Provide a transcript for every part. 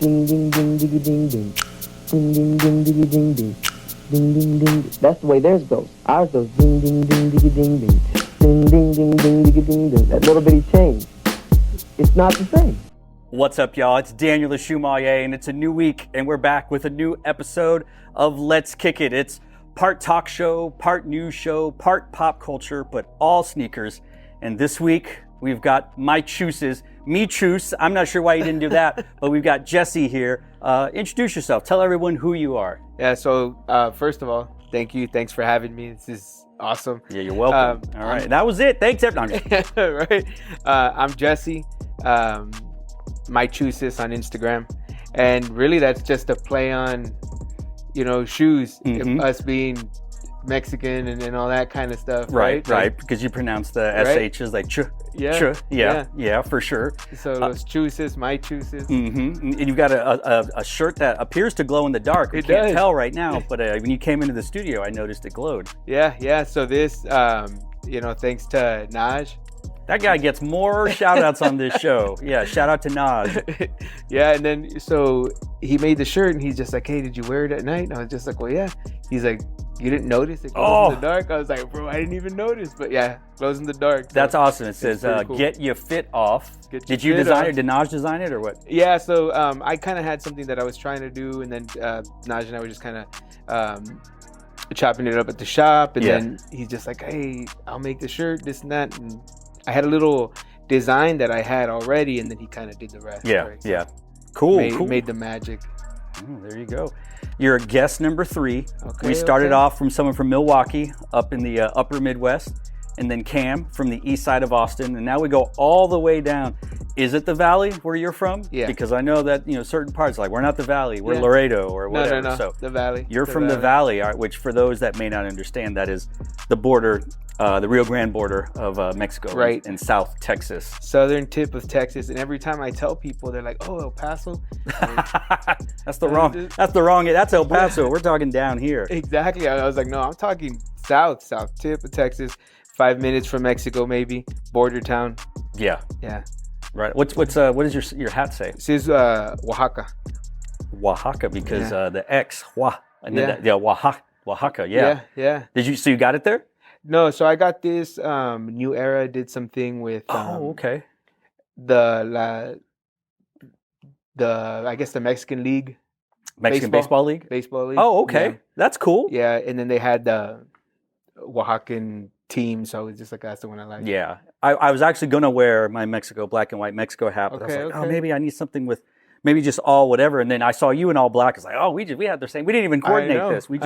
Ding ding ding diggy ding ding. Ding ding ding diggy ding ding. Ding ding ding. That's the way theirs goes. Ours goes ding ding ding diggy ding ding. Ding ding ding ding diggy ding ding. That little bitty change. It's not the same. What's up, y'all? It's Daniel the Shoemmelier, and it's a new week, and we're back with a new episode of Let's Kick It. It's part talk show, part news show, part pop culture, but all sneakers. And this week, we've got my chooses, me choose. I'm not sure why you didn't do that, but we've got Jesse here. Introduce yourself. Tell everyone who you are. Yeah, so first of all, thank you. Thanks for having me. This is awesome. Yeah, you're welcome. All right, that was it. Thanks, everyone. Right. I'm Jesse. My chooses on Instagram. And really, that's just a play on, shoes. Mm-hmm. Us being Mexican and all that kind of stuff. Right, Like, because you pronounce the right? SHs like ch. Yeah, Ch. Yeah, for sure. So those chooses, my chooses. Mm-hmm. And you've got a shirt that appears to glow in the dark. We can't tell right now, but when you came into the studio, I noticed it glowed. Yeah. So this, thanks to Naj. That guy gets more shout outs on this show. Yeah, shout out to Naj. Yeah, and then so he made the shirt and he's just like, hey, did you wear it at night? And I was just like, well, yeah. He's like, you didn't notice it glows in the dark? I was like, bro, I didn't even notice. But yeah, glows in the dark. So that's awesome. It says, cool. get your fit off. Did you fit design off. it? Did Naj design it or what? Yeah, so I kind of had something that I was trying to do, and then Naj and I were just kind of chopping it up at the shop. And then he's just like, hey, I'll make the shirt, this and that. And I had a little design that I had already, and then he kind of did the rest. Yeah, right? So yeah. Cool. Made the magic. There you go. You're a guest number 3. Okay, we started off from someone from Milwaukee up in the upper Midwest, and then Cam from the east side of Austin, and now we go all the way down. Is it the Valley where you're from? Yeah. Because I know that certain parts, like we're not the Valley, we're Laredo or whatever. No. So the Valley. You're from the Valley, which for those that may not understand, that is the border, the Rio Grande border of Mexico, right, in South Texas. Southern tip of Texas, and every time I tell people, they're like, "Oh, El Paso." That's El Paso. We're talking down here. Exactly. I was like, no, I'm talking south tip of Texas, 5 minutes from Mexico, maybe border town. Yeah. Right. What does your hat say? It says Oaxaca. Oaxaca, because the X, and then Oaxaca. Yeah. So you got it there? No, so I got this. New Era did something with. Okay. The I guess the Mexican League. Mexican Baseball League. Baseball League. Oh, okay. Yeah. That's cool. Yeah, and then they had the Oaxacan team, so it's just like that's the one I like. Yeah, I was actually gonna wear my Mexico black and white Mexico hat, but I was like, oh, maybe I need something with maybe just all whatever. And then I saw you in all black. I was like, oh, we had the same. We didn't even coordinate this. We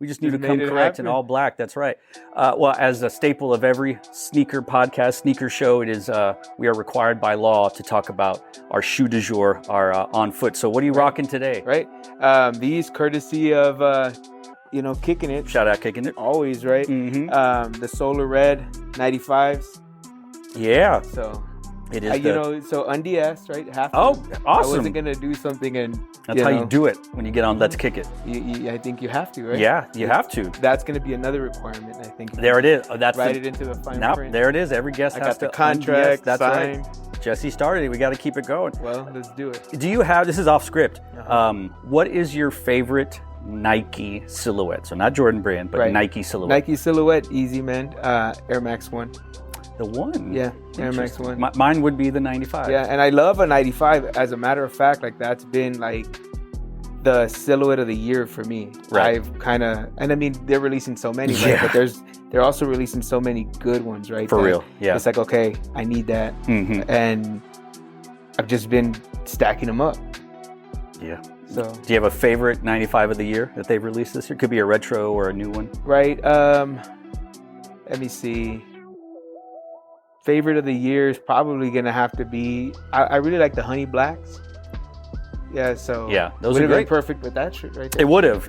just knew to come correct in all black. That's right. Well, as a staple of every sneaker podcast, sneaker show, it is we are required by law to talk about our shoe du jour, our on foot. So what are you rocking today? Right. These courtesy of Kicking It. Shout out Kicking It. Always, right? Mm-hmm. The Solar Red 95s. Yeah. So it is so undies, right? Awesome. I wasn't gonna do something and that's how you do it when you get on Let's Kick It. I think you have to, right? Yeah, you have to. That's gonna be another requirement, I think. There it is. That's write it into the fine print. There it is. Every guest has to the contract. That's signed. Right. Jesse started it. We got to keep it going. Well, let's do it. Do you have? This is off script. Uh-huh. What is your favorite Nike silhouette? So not Jordan brand, but Nike silhouette. Nike silhouette, easy, man. Air Max 1. The 1? Yeah, Air Max 1. Mine would be the 95. Yeah, and I love a 95. As a matter of fact, like that's been like the silhouette of the year for me. Right. I've kind of, and I mean, they're releasing so many, right? But they're also releasing so many good ones, right? For real, yeah. It's like, okay, I need that. Mm-hmm. And I've just been stacking them up. Yeah. So, do you have a favorite 95 of the year that they've released this year? Could be a retro or a new one. Right. Let me see. Favorite of the year is probably gonna have to be. I really like the Honey Blacks. Yeah. So those would are have been perfect with that shirt right there.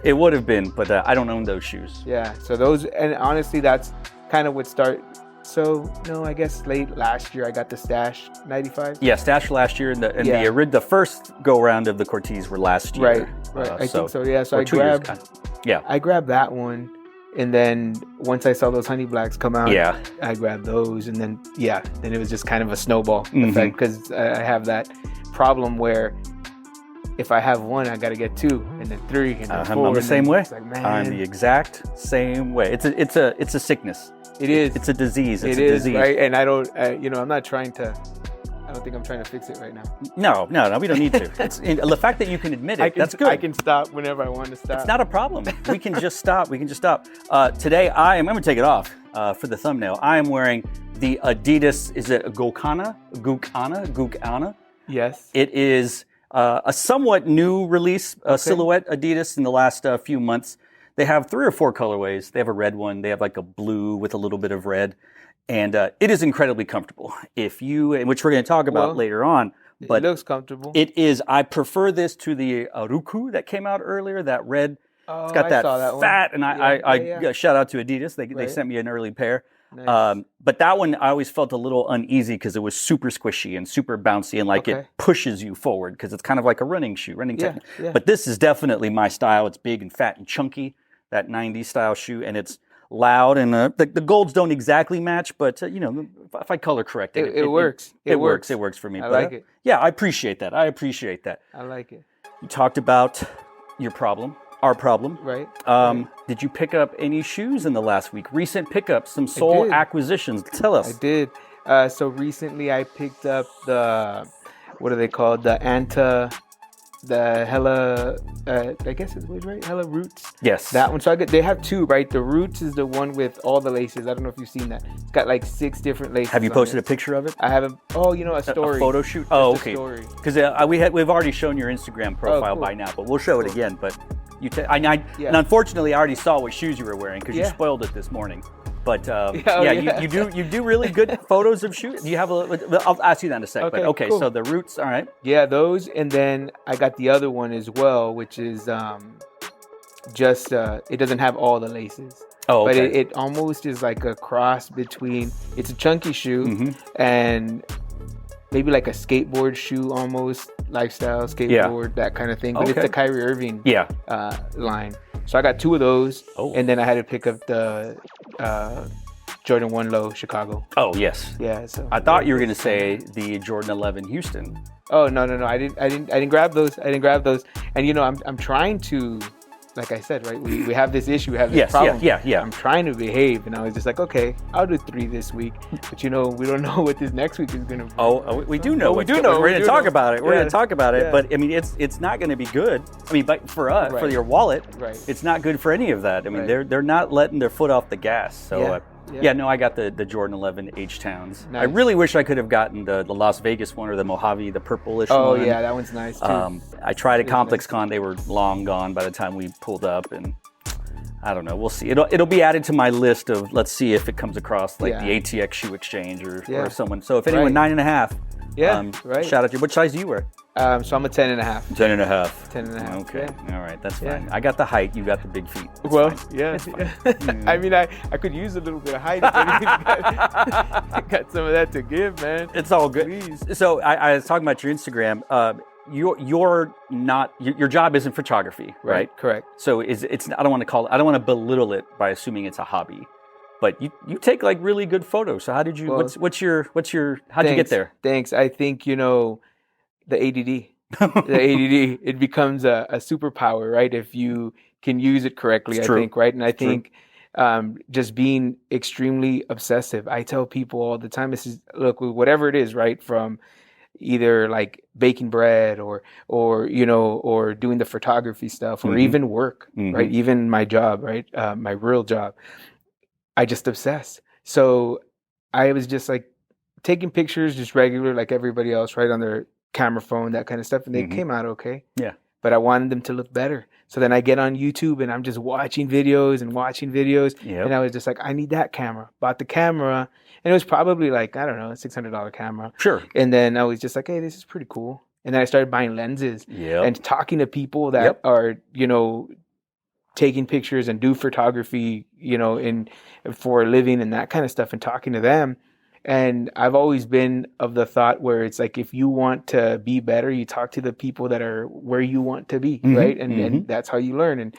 It would have been, but I don't own those shoes. Yeah. So those, and honestly, that's kind of what started. So no, I guess late last year I got the Stash 95. Yeah, Stash last year, and the first go round of the Cortez were last year. Right. I think so. Yeah. So I grabbed that one, and then once I saw those Honey Blacks come out, I grabbed those, and then it was just kind of a snowball effect because I have that problem where if I have one, I got to get two, and then three, and then four. I'm the same way. It's like, man. I'm the exact same way. It's a sickness. It is. It's a disease. It's a disease. Right? And I don't, I'm not trying to. I don't think I'm trying to fix it right now. No, we don't need to. The fact that you can admit it, that's good. I can stop whenever I want to stop. It's not a problem. We can just stop. Today, I'm going to take it off for the thumbnail. I am wearing the Adidas, is it Gukana? Yes. It is a somewhat new release, silhouette Adidas in the last few months. They have 3 or 4 colorways. They have a red one. They have like a blue with a little bit of red. And it is incredibly comfortable. Which we're going to talk about later on. But it looks comfortable. It is. I prefer this to the Aruku that came out earlier, that red. Oh, it's got that fat, one. And I shout out to Adidas. They sent me an early pair. Nice. But that one, I always felt a little uneasy because it was super squishy and super bouncy and it pushes you forward because it's kind of like a running shoe, technique. Yeah. But this is definitely my style. It's big and fat and chunky, that 90s style shoe, and it's loud, and the golds don't exactly match, but if I color correct it, it works. It works. It works for me. I like it. Yeah, I appreciate that. I like it. You talked about our problem. Right. Did you pick up any shoes in the last week? Recent pickups, some sole acquisitions. Tell us. I did. So recently I picked up what are they called? The Hella, I guess it's right? Hella Roots. Yes. That one. So they have 2, right? The Roots is the one with all the laces. I don't know if you've seen that. It's got like 6 different laces. Have you posted a picture of it? I haven't. Oh, a story. A photo shoot? Just oh, okay. Because we've already shown your Instagram profile by now, but we'll show it again. But and unfortunately, I already saw what shoes you were wearing because you spoiled it this morning. But you do really good photos of shoes. Do you have I'll ask you that in a sec. Okay, but okay, cool. So the Roots, all right. Yeah, those, and then I got the other one as well, which is just it doesn't have all the laces. Oh, okay. But it almost is like a cross between. It's a chunky shoe and maybe like a skateboard shoe, almost lifestyle skateboard, that kind of thing. But it's the Kyrie Irving line. So I got 2 of those, and then I had to pick up the Jordan 1 Low Chicago. Oh yes. Yeah. So I thought you were going to say the Jordan 11 Houston. Oh no! I didn't grab those. And I'm trying to, like I said, right? We have this issue. We have this problem. Yeah. I'm trying to behave, and I was just like, okay, I'll do 3 this week. But we don't know what this next week is gonna be. We do know. We do know. We're going to talk about it. We're going to talk about it. Yeah. But I mean, it's not going to be good. I mean, but for us, for your wallet, it's not good for any of that. I mean, they're not letting their foot off the gas. So. I got the Jordan 11 H-Towns. Nice. I really wish I could have gotten the Las Vegas one or the Mojave, the purplish one. Oh, yeah, that one's nice, too. I tried at Complex Con. They were long gone by the time we pulled up, and I don't know. We'll see. It'll be added to my list of, let's see if it comes across, the ATX Shoe Exchange or someone. So if anyone, 9.5, shout out to you. What size do you wear? So I'm a 10.5. 10.5. 10.5. Okay. Yeah. All right. That's fine. I got the height. You got the big feet. That's fine. I mean, I could use a little bit of height. Got some of that to give, man. It's all good. Please. So I was talking about your Instagram. You're not. Your job isn't photography, right? Correct. So it's. I don't want to belittle it by assuming it's a hobby. But you take really good photos. So how did you? What's your? How'd you get there? Thanks. I think the ADD. It becomes a superpower, right? If you can use it correctly, I think, right? And I think just being extremely obsessive. I tell people all the time, look, whatever it is, right? From either like baking bread or doing the photography stuff or even work, right? Even my job, right? My real job. I just obsess. So I was just like taking pictures, just regular, like everybody else, right? On their camera phone, that kind of stuff, and they came out okay. Yeah. But I wanted them to look better. So then I get on YouTube and I'm just watching videos. And I was just like, I need that camera. Bought the camera. And it was probably like, I don't know, a $600 camera. Sure. And then I was just like, hey, this is pretty cool. And then I started buying lenses and talking to people that are, taking pictures and do photography, for a living and that kind of stuff, and talking to them. And I've always been of the thought where it's like, if you want to be better, you talk to the people that are where you want to be, right? And that's how you learn and,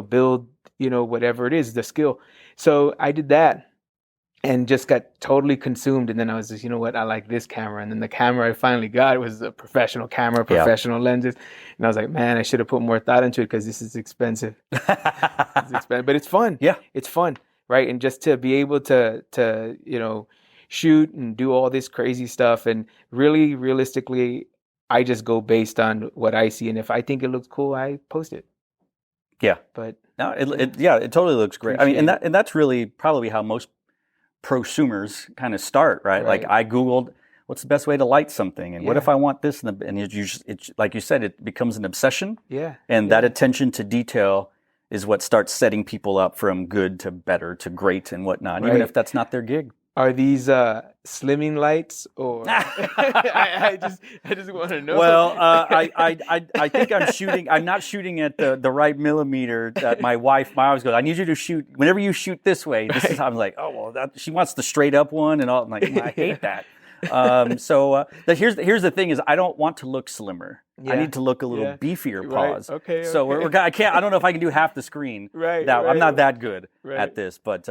build, whatever it is, the skill. So I did that. and just got totally consumed. And then I was just, you know what, I like this camera. And then the camera I finally got was a professional camera, professional lenses. And I was like, man, I should have put more thought into it because this is expensive. It's expensive, but it's fun. Yeah, it's fun, right? And just to be able to you know, shoot and do all this crazy stuff, and really realistically, I just go based on what I see, and if I think it looks cool, I post it. Yeah, but no, it totally looks great. I mean, and that's really probably how most prosumers kind of start, right? Like I Googled what's the best way to light something, and what if I want this, and it's like you said, it becomes an obsession. Yeah, and that attention to detail is what starts setting people up from good to better to great and whatnot, even if that's not their gig. Are these slimming lights, or I just want to know? Well, I think I'm shooting. I'm not shooting at the right millimeter that my wife always goes, I need you to shoot whenever you shoot this way. This is how I'm like, oh well, she wants the straight up one and all. I'm like, I hate that. Here's the thing: is I don't want to look slimmer. I need to look a little beefier paws. Okay. So I can't. I don't know if I can do half the screen. I'm not that good at this, but.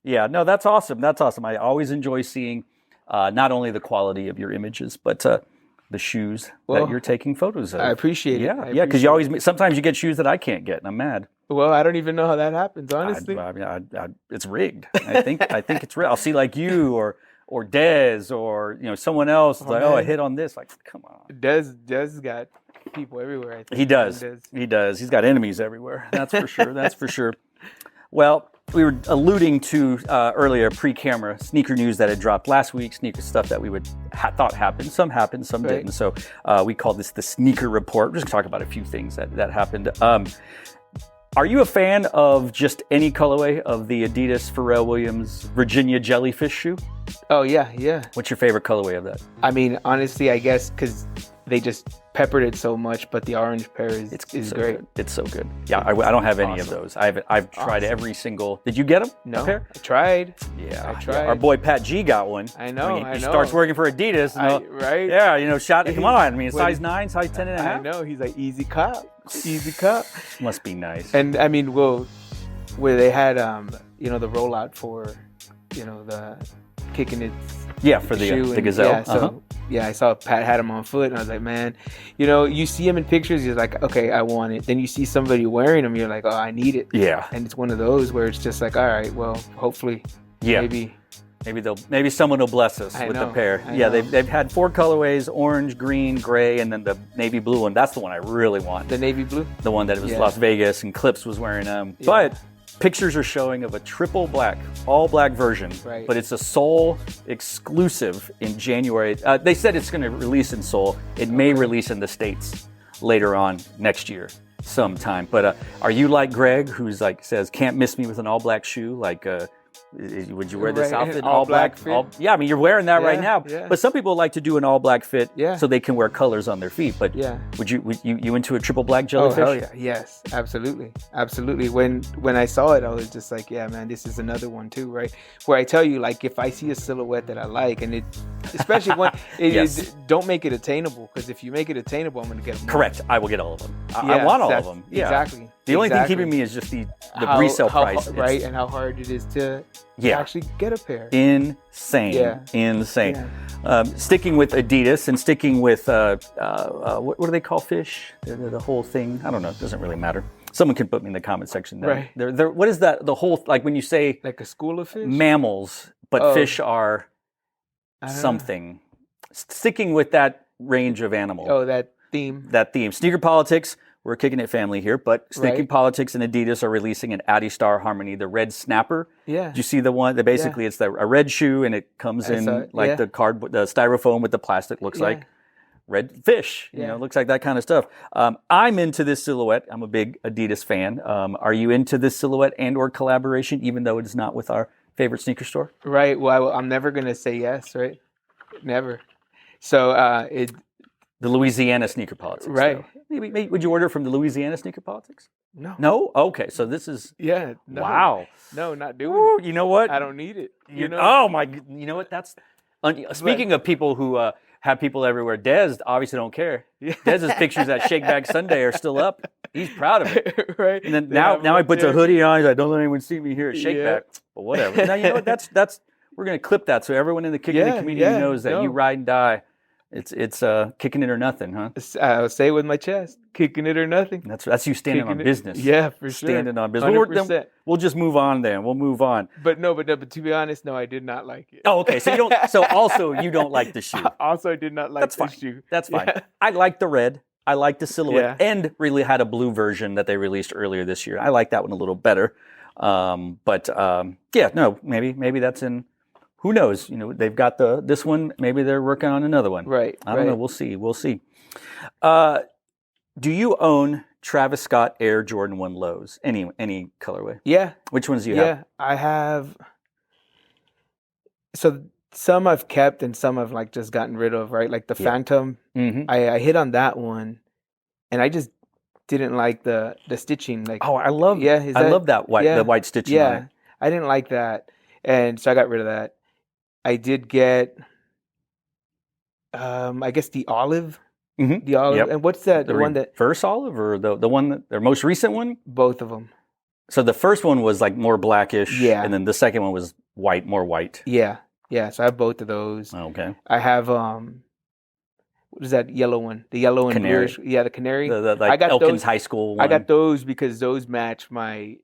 Yeah, no, that's awesome. That's awesome. I always enjoy seeing not only the quality of your images, but the shoes that you're taking photos of. I appreciate it. Yeah, because sometimes you get shoes that I can't get, and I'm mad. Well, I don't even know how that happens, honestly. It's rigged. I think it's rigged. I'll see like you or Dez or someone else like, I hit on this. Like, come on. Dez got people everywhere. I think. He does. He does. He's got enemies everywhere. That's for sure. That's for sure. Well, we were alluding to earlier pre-camera sneaker news that had dropped last week, sneaker stuff that we thought happened. Some happened, some didn't. So we called this the sneaker report. We're just going to talk about a few things that happened. Are you a fan of just any colorway of the Adidas Pharrell Williams Virginia Jellyfish shoe? Oh, yeah. What's your favorite colorway of that? I mean, honestly, I guess because they just peppered it so much, but the orange pair is so great. Good. It's so good. Yeah, I don't have any of those. I've tried every single. Did you get them? No, pair? I tried. Yeah, I tried. Our boy Pat G got one. I know. He starts working for Adidas. Right? Yeah, come on. I mean, size 9, size 10 and a half. I know. He's like easy cup. Must be nice. And I mean, where they had the rollout for the kicking it. Yeah, for the Gazelle. Yeah, I saw Pat had him on foot, and I was like, man, you see him in pictures, you're like, okay, I want it. Then you see somebody wearing them, you're like, oh, I need it. Yeah. And it's one of those where it's just like, all right, well, hopefully, maybe someone will bless us with the pair. They've had 4 colorways: orange, green, gray, and then the navy blue one. That's the one I really want. The navy blue? The one that was Las Vegas and Clips was wearing them. Yeah. But pictures are showing of a triple black, all black version, but it's a Seoul exclusive in January. They said it's going to release in Seoul. It may release in the States later on next year sometime. But are you like Greg, who's like says, can't miss me with an all black shoe? Like, would you wear this outfit in all black? I mean, you're wearing that right now. Yeah. But some people like to do an all black fit so they can wear colors on their feet. But would you into a triple black jellyfish? Oh, hell yeah. Yes, absolutely. Absolutely. When I saw it, I was just like, yeah, man, this is another one too, right? Where I tell you, like, if I see a silhouette that I like, and especially when don't make it attainable, because if you make it attainable, I'm going to get them. Correct. I will get all of them. I want all of them. Yeah. Exactly. The only thing keeping me is just the resale price. Right, and how hard it is to actually get a pair. Insane. Yeah. Insane. Yeah. Sticking with Adidas and sticking with, what do they call fish? The whole thing. I don't know. It doesn't really matter. Someone can put me in the comment section. Right. What is that? The whole, like when you say. Like a school of fish? Mammals, but fish are something. Sticking with that range of animal. Oh, that theme. Sneaker Politics. We're kicking it family here, but Sneaker Politics and Adidas are releasing an Adistar Harmony, the red snapper. Yeah. Did you see the one that basically it's a red shoe and it comes in the styrofoam with the plastic, looks like red fish. Looks like that kind of stuff. I'm into this silhouette. I'm a big Adidas fan. Are you into this silhouette and or collaboration, even though it is not with our favorite sneaker store? Right. Well, I'm never going to say yes, right? Never. So the Louisiana Sneaker Politics. Right. Maybe would you order from the Louisiana Sneaker Politics? No. No? Okay. So this is no. Wow. No, not doing it. You know what? I don't need it. Oh my, you know what? That's speaking of people who have people everywhere, Dez obviously don't care. Dez's pictures at Shake Bag Sunday are still up. He's proud of it. Right. And then now he puts a hoodie on. He's like, don't let anyone see me here at Shake Bag. But whatever. Now you know what? That's gonna clip that so everyone in the Kicking It community knows that you ride and die. It's kicking it or nothing, huh? I'll say it with my chest, kicking it or nothing. That's you standing on business. Yeah, for sure. Standing on business. We'll just move on then. We'll move on. But to be honest, no, I did not like it. Oh, okay. So you don't. So also you don't like the shoe. Also, I did not like the shoe. That's fine. Yeah. I like the red. I like the silhouette, and really had a blue version that they released earlier this year. I like that one a little better. Maybe that's in. Who knows? They've got this one. Maybe they're working on another one. Right. I don't know. We'll see. Do you own Travis Scott Air Jordan 1 lows? Any colorway? Yeah. Which ones do you have? Yeah, I have. So some I've kept and some I've like just gotten rid of. Right, like the Phantom. Mm-hmm. I hit on that one, and I just didn't like the stitching. Like, I love that white the white stitching. Yeah, on it. I didn't like that, and so I got rid of that. I did get, I guess the olive. Mm-hmm. The olive. Yep. And what's that? The one that reverse olive, or the one that their most recent one? Both of them. So the first one was like more blackish. Yeah. And then the second one was more white. Yeah. Yeah. So I have both of those. Okay. I have what is that yellow one? The yellow and canary. Bluish. Yeah, the canary. I got Elkins those, High School one. I got those because those match my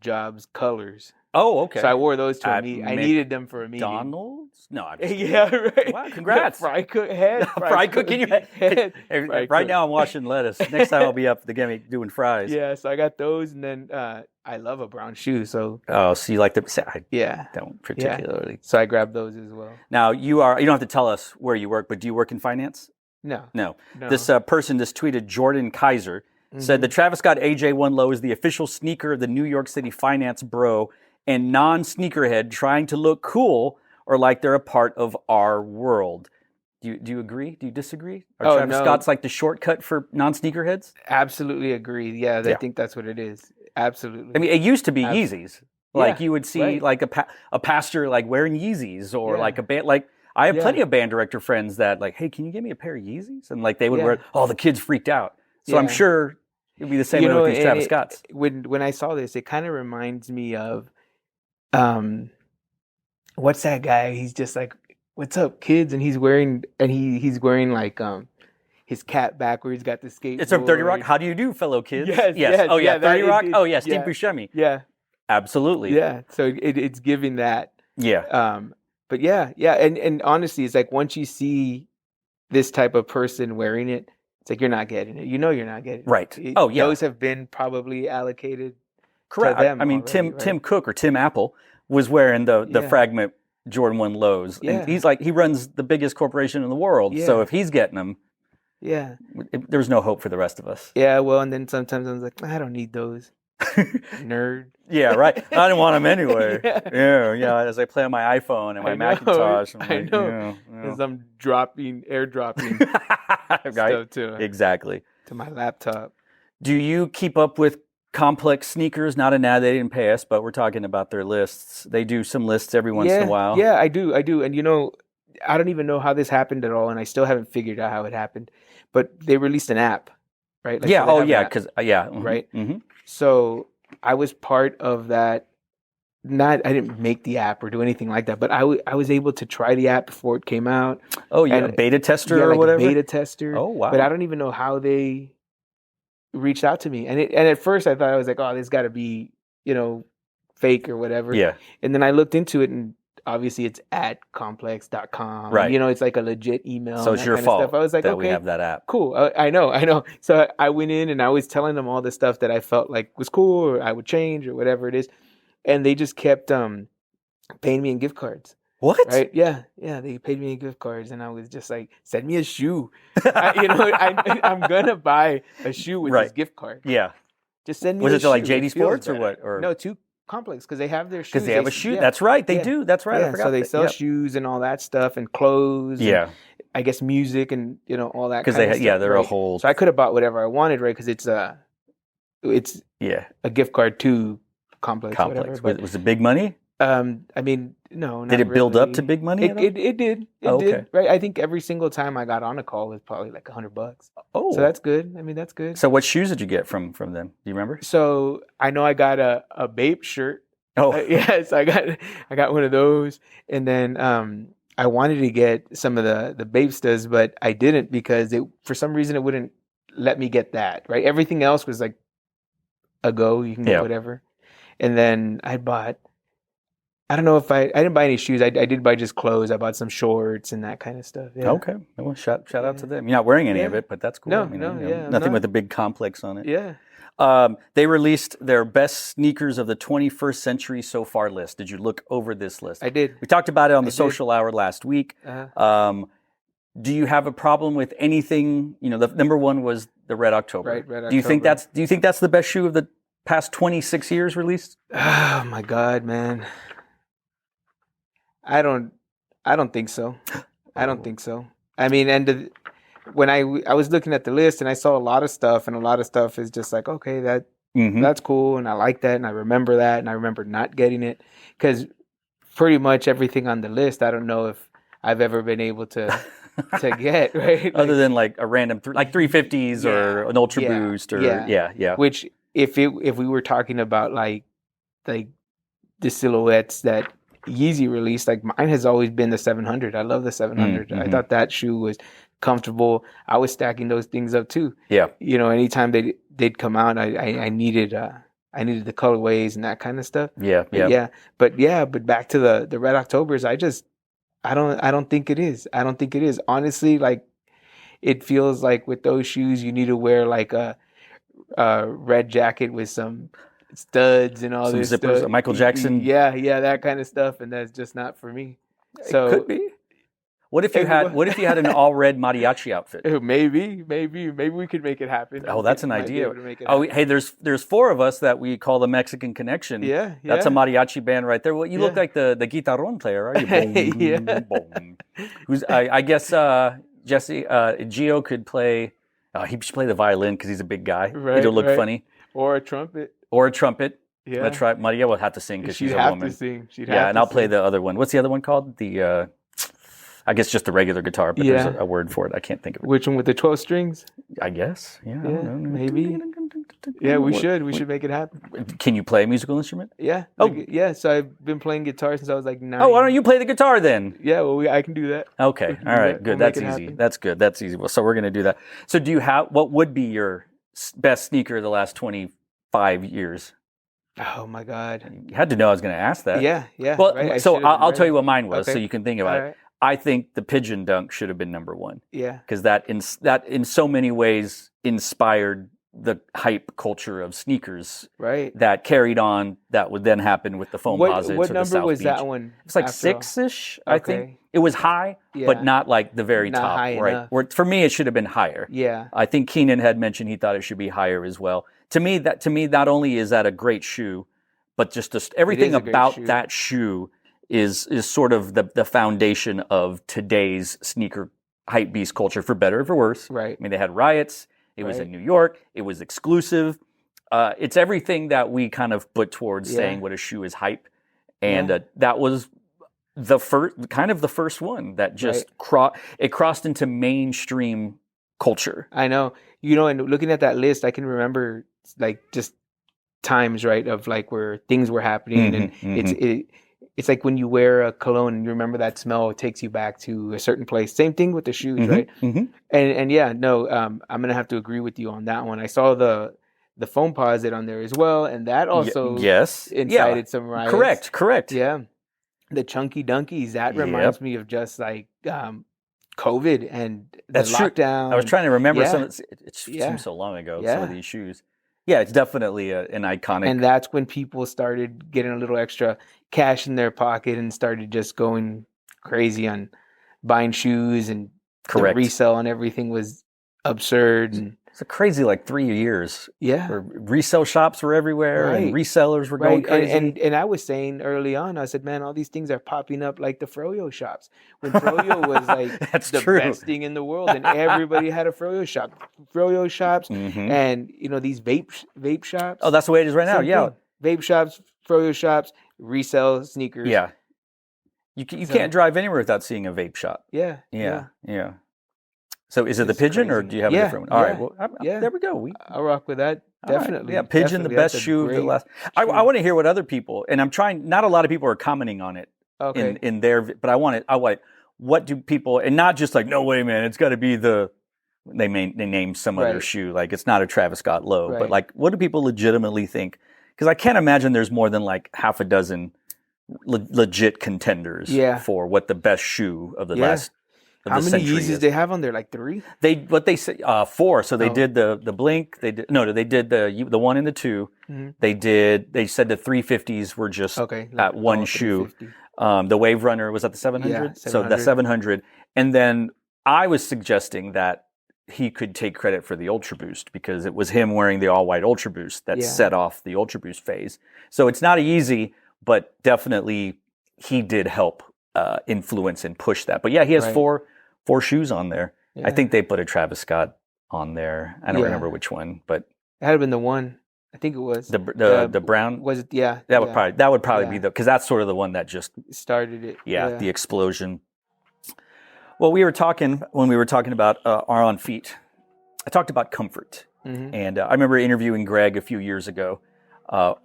job's colors. Oh, okay. So I wore those to a meet. I needed them for a meeting. McDonald's? No, I'm yeah, right. Wow, congrats. Fry cook head. Fry cook in your head. Right now I'm washing lettuce. Next time I'll be up at the game doing fries. Yeah, so I got those, and then I love a brown shoe. So so you like the? I don't particularly. Yeah. So I grabbed those as well. Now you don't have to tell us where you work, but do you work in finance? No. This person just tweeted, Jordan Kaiser said the Travis Scott AJ1 Low is the official sneaker of the New York City finance bro and non-sneakerhead trying to look cool or like they're a part of our world. Do you agree? Do you disagree? Are Travis Scott's like the shortcut for non-sneakerheads? Absolutely agree. Yeah, I think that's what it is. Absolutely. I mean, it used to be Yeezys. Like you would see like a pastor like wearing Yeezys or like a band like. I have plenty of band director friends that like, hey, can you give me a pair of Yeezys? And like they would wear, the kids freaked out. So I'm sure it'd be the same way with these Travis Scotts. When I saw this, it kind of reminds me of, what's that guy? He's just like, what's up, kids? And he's wearing like his cap back where he's got the skateboard. It's from 30 Rock. How do you do, fellow kids? Yes. Oh yeah, 30 Rock. Oh yeah, Steve Buscemi. Yeah, absolutely. Yeah, so it's giving that. Yeah. But and honestly, it's like once you see this type of person wearing it, it's like you're not getting it. You're not getting it. Right. Those have been probably allocated. Correct. To them I mean, already, Tim Cook or Tim Apple was wearing the Fragment Jordan 1 lows, and he's like he runs the biggest corporation in the world. Yeah. So if he's getting them, there's no hope for the rest of us. Yeah. Well, and then sometimes I'm like, I don't need those. Nerd. Yeah, right. I didn't want them anyway. Yeah. As I play on my iPhone and my Macintosh, I know. As I'm airdropping stuff to my laptop. Do you keep up with Complex Sneakers? Not an ad, they didn't pay us, but we're talking about their lists. They do some lists every once in a while. Yeah, I do. And I don't even know how this happened at all, and I still haven't figured out how it happened. But they released an app, right? Like, right. Mm-hmm. So I was part of that. I didn't make the app or do anything like that, but I was able to try the app before it came out. Oh, yeah, a beta tester or whatever? A beta tester. Oh, wow. But I don't even know how they reached out to me. And at first I thought, I was like, oh, this got to be, fake or whatever. Yeah. And then I looked into it, and obviously it's at complex.com. Right. It's like a legit email. So it's your fault I was like, that we have that app. Cool. I know. So I went in and I was telling them all the stuff that I felt like was cool or I would change or whatever it is. And they just kept paying me in gift cards. What? Right? Yeah. They paid me in gift cards, and I was just like, send me a shoe. I'm gonna buy a shoe with this gift card. Yeah. Just send me. Was a it shoe. like JD Sports or what? Or no, to Complex, because they have their shoes. Because they have a shoe. That's right. They do. That's right. I forgot. So they sell shoes and all that stuff and clothes. Yeah. And I guess music and all that. Because they're a whole. So I could have bought whatever I wanted, right? Because it's a gift card to Complex. Whatever, but, was it big money? I mean, no. Did it build up to big money? It did. It did. Right. I think every single time I got on a call was probably like $100. Oh, so that's good. I mean, that's good. So what shoes did you get from them? Do you remember? So I know I got a Bape shirt. Oh, yeah. So I got one of those, and then I wanted to get some of the Bapestas, but I didn't because for some reason it wouldn't let me get that. Right, everything else was like a go. You can get whatever, and then I bought. I don't know if I didn't buy any shoes. I did buy just clothes. I bought some shorts and that kind of stuff. Yeah. Okay. Well, shout out to them. You're not wearing any of it, but that's cool. No, I mean, nothing with a big complex on it. Yeah. They released their best sneakers of the 21st century so far list. Did you look over this list? I did. We talked about it on the social hour last week. Do you have a problem with anything? You know, the number one was the Red October. Right, Red October. Do you think that's the best shoe of the past 26 years released? Oh my God, man. I don't think so. I don't think so. I mean, and when I was looking at the list and I saw a lot of stuff, and a lot of stuff is just like, okay, that's cool, and I like that, and I remember that, and I remember not getting it, because pretty much everything on the list, I don't know if I've ever been able to get, right? Other than like a random, like 350s or an Ultra Boost, or Which if we were talking about like the silhouettes that Yeezy released, like mine has always been the 700. I love the 700. I thought that shoe was comfortable. I was stacking those things up too. Yeah. You know, anytime they'd come out, I needed the colorways and that kind of stuff. But back to the Red Octobers, I don't think it is. I don't think it is. Honestly, like it feels like with those shoes you need to wear like a red jacket with some studs and all this zippers, stuff. Michael Jackson. Yeah, that kind of stuff, and that's just not for me. So it could be. What if you had an all red mariachi outfit? Maybe we could make it happen. Oh, that's an idea. Hey, there's four of us that we call the Mexican Connection. Yeah. That's a mariachi band right there. Well, you look like the guitarron player, are you? Boom, boom. Who's I guess Jesse Gio could play. He should play the violin because he's a big guy. Right, It'll look funny. Or a trumpet. Yeah. That's right. Maria will have to sing because she's a woman. She'd have to I'll sing. play the other one. What's the other one called? The I guess just the regular guitar, but there's a word for it. I can't think of it. Which one, with the 12 strings? I guess. Yeah. I don't know. Maybe. Yeah, we should. We should make it happen. Can you play a musical instrument? Yeah. Yeah. So I've been playing guitar since I was like 9. Oh, why don't you play the guitar then? Yeah. Well, I can do that. Okay. All right. Good. That's easy. That's good. That's easy. Well, so we're gonna do that. So, what would be your best sneaker of the last 25 years? Oh my God. You had to know I was going to ask that. Yeah. Well, right. So I'll tell you what mine was, so you can think about it. I think the Pigeon Dunk should have been number one. Yeah. Because that in so many ways inspired the hype culture of sneakers. Right. That carried on. That would then happen with the foam posits. What or number the South was Beach. that one? It's like 6-ish. I think it was high, but not like the very not top. High right. Enough. For me, it should have been higher. Yeah. I think Keenan had mentioned he thought it should be higher as well. To me, not only is that a great shoe, but just everything about that shoe is sort of the foundation of today's sneaker hype beast culture, for better or for worse. Right. I mean, they had riots. It was in New York. It was exclusive. It's everything that we kind of put towards saying what a shoe is hype, and that was the first one that just crossed into mainstream culture. I know. You know, and looking at that list, I can remember like just times, right, of like where things were happening, and it's like when you wear a cologne and you remember that smell, it takes you back to a certain place. Same thing with the shoes, right? And yeah, no, I'm gonna have to agree with you on that one. I saw the foam posit on there as well, and that also incited some riots. Correct. Yeah, the chunky dunkies, that reminds me of just like COVID and the lockdown. I was trying to remember some. It seems so long ago. Some of these shoes. Yeah, it's definitely an iconic. And that's when people started getting a little extra cash in their pocket and started just going crazy on buying shoes, and the resale on everything was absurd. And it's a crazy 3 years. Yeah. Where resale shops were everywhere and resellers were going crazy. And I was saying early on, I said, man, all these things are popping up like the Froyo shops. When Froyo was like best thing in the world, and everybody had a Froyo shop. Froyo shops and these vape shops. Oh, that's the way it is right now. Yeah. Vape shops, Froyo shops, resell sneakers. Yeah. You can't drive anywhere without seeing a vape shop. Yeah. Yeah. So is it the Pigeon or do you have a different one? All right. Well, there we go. I'll rock with that. Definitely. Right. Yeah, Pigeon, the best shoe of the last. I want to hear what other people, and I'm trying, not a lot of people are commenting on it in their, but I want what do people, and not just like, no way, man, it's got to be they name some other shoe. Like it's not a Travis Scott low, but like, what do people legitimately think? Because I can't imagine there's more than like half a dozen legit contenders for what the best shoe of the last. How many Yeezys they have on there? Like 3? They say 4. So they did the Blink. They did the 1 and the 2. Mm-hmm. They said the 350s were just at one shoe. The Wave Runner was at the 700. Yeah, 700. So the 700, and then I was suggesting that he could take credit for the Ultra Boost because it was him wearing the all white Ultra Boost that set off the Ultra Boost phase. So it's not easy, but definitely he did help influence and push that. But yeah, he has 4 shoes on there. Yeah. I think they put a Travis Scott on there. I don't remember which one, but it had been the one. I think it was the brown. Was it? Yeah, that would probably be because that's sort of the one that just started it. Yeah, the explosion. Well, when we were talking about our on feet, I talked about comfort, and I remember interviewing Greg a few years ago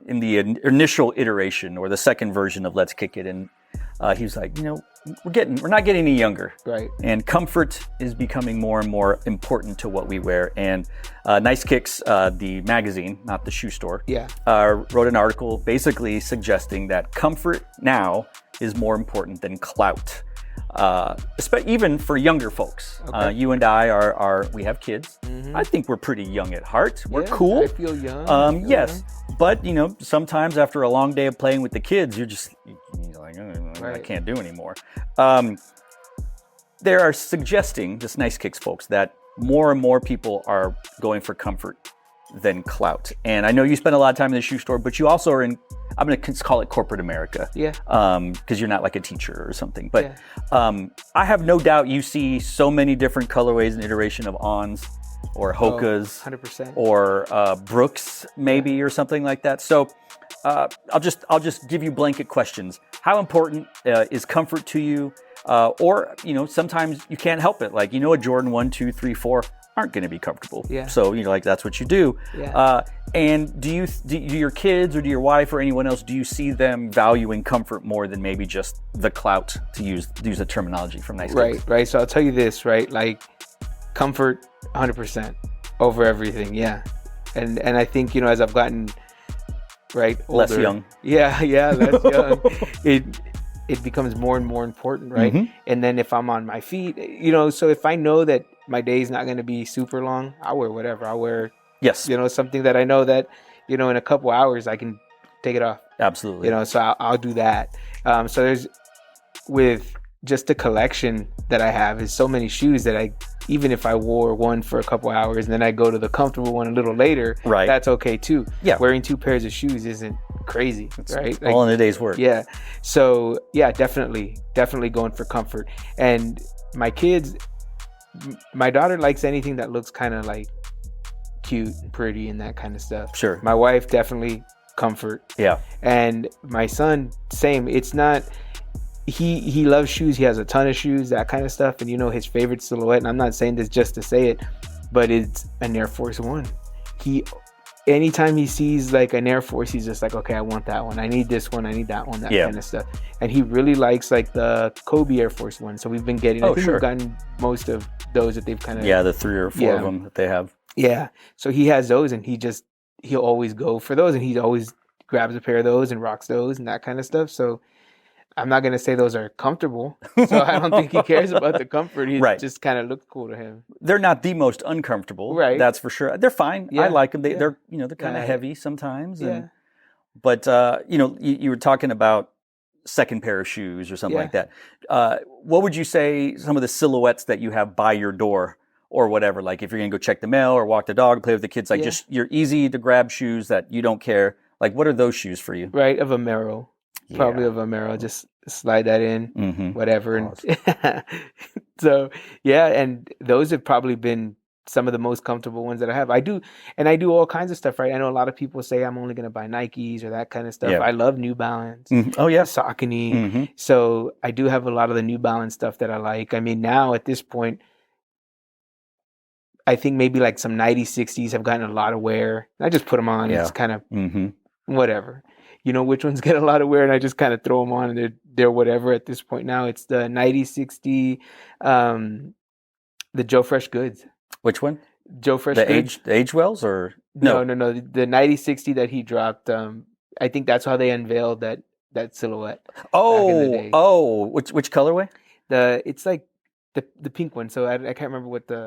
in the initial iteration or the second version of Let's Kick It, and he was like, we're not getting any younger, right? And comfort is becoming more and more important to what we wear. And Nice Kicks, the magazine, not the shoe store, wrote an article basically suggesting that comfort now is more important than clout, even for younger folks. Okay. You and I we have kids. Mm-hmm. I think we're pretty young at heart. We're cool. I feel young. Yes, but sometimes after a long day of playing with the kids, you're like, I can't do anymore. They are suggesting, just Nice Kicks folks, that more and more people are going for comfort than clout. And I know you spend a lot of time in the shoe store, but you also are in, I'm going to call it corporate America. Yeah. Because you're not like a teacher or something. But I have no doubt you see so many different colorways and iteration of Ons or Hokas 100%. or Brooks maybe or something like that. So I'll just give you blanket questions. How important is comfort to you? Or sometimes you can't help it. Like a Jordan 1, 2, 3, 4 aren't going to be comfortable. Yeah. So that's what you do. Yeah. And do your kids or do your wife or anyone else, do you see them valuing comfort more than maybe just the clout, to use the terminology from Nice Kicks? Right. So I'll tell you this, right? Like comfort 100% over everything. Yeah. And I think, as I've gotten older, less young. Yeah, less young. It becomes more and more important, right? Mm-hmm. And then if I'm on my feet, so if I know that my day is not going to be super long, I'll wear whatever. I'll wear, something that I know that, in a couple hours I can take it off. Absolutely. So I'll do that. So there's, with just the collection that I have, is so many shoes that even if I wore one for a couple hours and then I go to the comfortable one a little later, right, that's okay too. Yeah. Wearing 2 pairs of shoes isn't crazy, right? All in a day's work. Yeah. So yeah, definitely going for comfort. And my kids, my daughter likes anything that looks kind of like cute and pretty and that kind of stuff. Sure. My wife, definitely comfort. Yeah. And my son, same. It's not, he loves shoes. He has a ton of shoes, that kind of stuff. And his favorite silhouette, and I'm not saying this just to say it, but it's an Air Force One. Anytime he sees like an Air Force, he's just like, okay, I want that one. I need this one. I need that one, that kind of stuff. And he really likes like the Kobe Air Force One. So we've been getting, I think we've gotten most of those that they've kind of. Yeah, the 3 or 4 of them that they have. Yeah. So he has those, and he'll always go for those, and he always grabs a pair of those and rocks those and that kind of stuff. So I'm not going to say those are comfortable. So I don't think he cares about the comfort. He just kind of look cool to him. They're not the most uncomfortable. Right. That's for sure. They're fine. Yeah. I like them. They're kind of heavy sometimes. Yeah. But, you were talking about second pair of shoes or something like that. What would you say some of the silhouettes that you have by your door or whatever, like if you're going to go check the mail or walk the dog, play with the kids, like just your easy to grab shoes that you don't care. Like, what are those shoes for you? Right. Of a Merrell. Probably of a Merrell, just slide that in, whatever. And so, and those have probably been some of the most comfortable ones that I have. I do all kinds of stuff, right? I know a lot of people say I'm only going to buy Nikes or that kind of stuff. Yeah. I love New Balance. Mm-hmm. Oh, yeah. Saucony. Mm-hmm. So I do have a lot of the New Balance stuff that I like. I mean, now at this point, I think maybe like some 90-60s have gotten a lot of wear. I just put them on. Yeah. It's kind of whatever. You know which ones get a lot of wear, and I just kind of throw them on, and they're whatever at this point now. It's the 90-60, the Joe Fresh Goods. Which one? Joe Fresh Goods. The age wells or no? The 90-60 that he dropped. I think that's how they unveiled that silhouette. Oh, which colorway? It's like the pink one. So I can't remember what the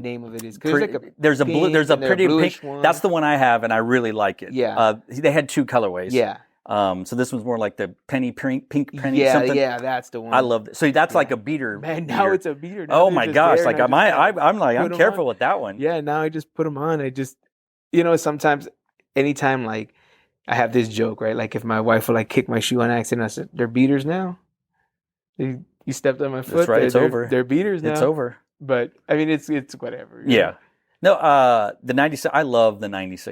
name of it is. There's a pretty pink one. That's the one I have, and I really like it. Yeah. They had two colorways. Yeah. So this one's more like the pink penny. Yeah, something. Yeah, that's the one. I love it. So that's like a beater. Man, now it's a beater. Now oh my gosh! Like I'm careful with that one. Yeah, now I just put them on. I just, sometimes, anytime like I have this joke, right? Like if my wife will like kick my shoe on accident, I said, "They're beaters now." You stepped on my foot. That's right. It's over. They're beaters now. It's over. But I mean, it's whatever. Yeah. No, the 90s. I love the 90s.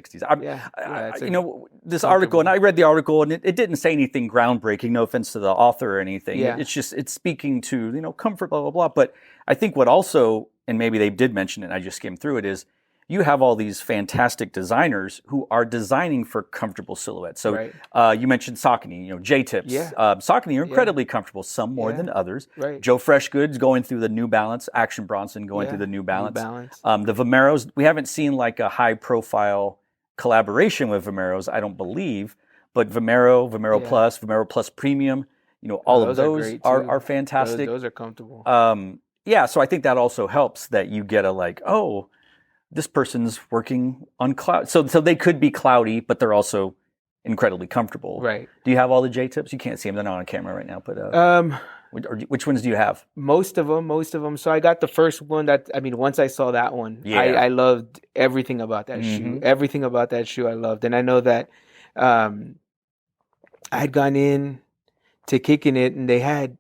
This article, and I read the article, and it didn't say anything groundbreaking. No offense to the author or anything. Yeah. It's speaking to comfort, blah blah blah. But I think what also, and maybe they did mention it, and I just skimmed through it, is you have all these fantastic designers who are designing for comfortable silhouettes. So you mentioned Saucony, J-tips. Yeah. Saucony are incredibly comfortable, some more than others. Right. Joe Fresh Goods going through the New Balance, Action Bronson going through the New Balance. The Vomeros, we haven't seen like a high profile collaboration with Vomeros, I don't believe, but Vomero Plus, Vomero Plus Premium, all of those are fantastic. Those are comfortable. So I think that also helps that you get a this person's working on Clout. So they could be cloudy, but they're also incredibly comfortable. Right. Do you have all the J-tips? You can't see them. They're not on camera right now. But which ones do you have? Most of them. So I got the first one once I saw that one, I loved everything about that shoe. Everything about that shoe I loved. And I know that I had gone in to Kicking It, and they had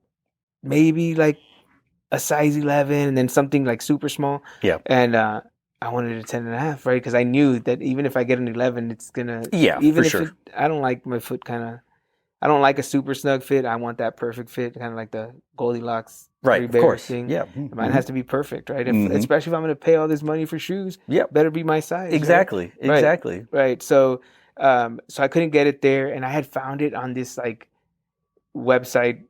maybe like a size 11 and then something like super small. Yeah. And I wanted a 10.5, right? Because I knew that even if I get an 11, it's gonna. Yeah, even for if sure. I don't like my foot I don't like a super snug fit. I want that perfect fit, kind of like the Goldilocks. Right, of course. Thing. Yeah. Mine has to be perfect, right? Especially if I'm going to pay all this money for shoes. Yeah. Better be my size. Exactly. Right? Exactly. Right. So I couldn't get it there, and I had found it on this like website.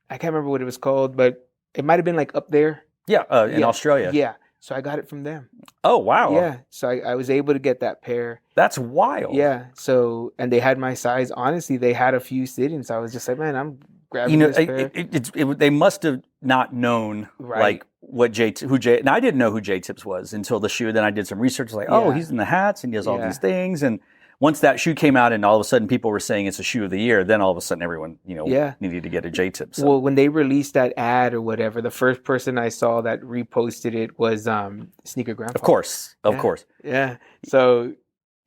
I can't remember what it was called, but it might have been like Up There. Yeah. In Australia. Yeah. So I got it from them. Oh, wow. Yeah. So I was able to get that pair. That's wild. Yeah. So, and they had my size. Honestly, they had a few sit-ins. So I was just like, man, I'm grabbing this pair. They must have not known like who J. And I didn't know who J-tips was until the shoe. Then I did some research. Like, oh, he's in the hats and he does all these things. And once that shoe came out and all of a sudden people were saying it's a shoe of the year, then all of a sudden everyone, needed to get a J-tip. So. Well, when they released that ad or whatever, the first person I saw that reposted it was Sneaker Grandpa. Of course. Yeah. So,